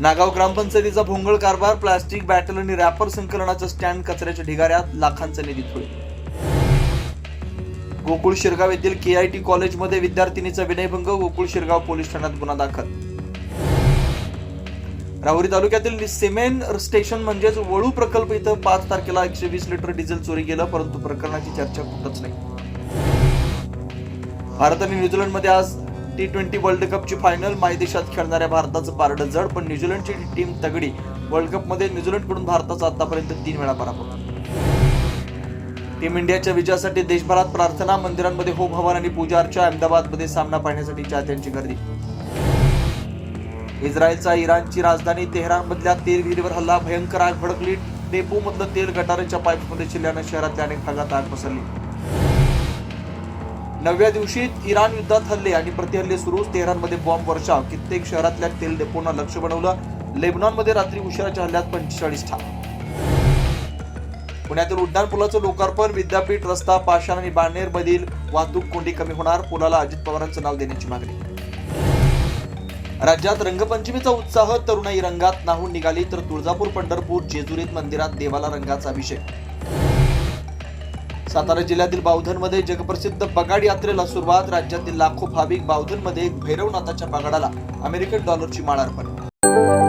नागाव ग्रामपंचायतीचा भोंगळ कारभार, plastic battle आणि रॅपर संकलनाचं स्टँड कचऱ्याच्या ढिगाऱ्यात, लाखांचा निधी थोडे. गोकुळ शिरगाव येथील KIT कॉलेजमध्ये विद्यार्थिनीचा विनयभंग, गोकुळ शिरगाव पोलीस ठाण्यात गुन्हा दाखल. राहुरी तालुक्यातील सिमेन स्टेशन म्हणजेच वळू प्रकल्प इथं 5 तारखेला 120 लिटर डिझेल चोरी गेलं, परंतु प्रकरणाची चर्चा कुठंच नाही. भारत आणि न्यूझीलंडमध्ये आज T20 वर्ल्ड कपची फायनल. मायदेशात खेळणाऱ्या भारताचं पारडं जड, पण न्यूझीलंडची टीम तगडी. वर्ल्ड कपमध्ये न्यूझीलंडकडून भारताचा आतापर्यंत 3 वेळा पराभव. टीम इंडियाच्या विजयासाठी देशभरात प्रार्थना, मंदिरांमध्ये होम हवन आणि पूजा अर्चा. अहमदाबादमध्ये सामना पाहण्यासाठी चाहत्यांची गर्दी. इस्रायलचा इराणची राजधानी तेहरानमधल्या तेल विहिरीवर हल्ला, भयंकर आग भडकली. डेपोमधलं तेल गटाराच्या पाईपमध्ये शिरल्यानं शहरातल्या अनेक भागात आग पसरली. 9व्या दिवशी इराण युद्धात हल्ले आणि प्रतिहल्ले सुरू. तेहरानमध्ये बॉम्ब वर्षाव, कित्येक शहरातल्या तेल डेपोना लक्ष बनवलं. लेबनॉनमध्ये रात्री उशिराच्या हल्ल्यात 45 ठार. पुण्यातील उड्डाण पुलाचं लोकार्पण, विद्यापीठ रस्ता, पाषाण आणि बाणेर मधील वाहतूक कोंडी कमी होणार. पुलाला अजित पवारांचं नाव देण्याची मागणी. राज्यात रंगपंचमीचा उत्साह, तरुणाई रंगात न्हाऊन निघाली, तर तुळजापूर, पंढरपूर, जेजुरीत मंदिरात देवाला रंगाचा अभिषेक. सातारा जिल्ह्यातील बावधनमध्ये जगप्रसिद्ध बगाड यात्रेला सुरुवात. राज्यातील लाखो भाविक बावधनमध्ये भैरवनाथाच्या बगाडाला अमेरिकन डॉलरची माळ अर्पण.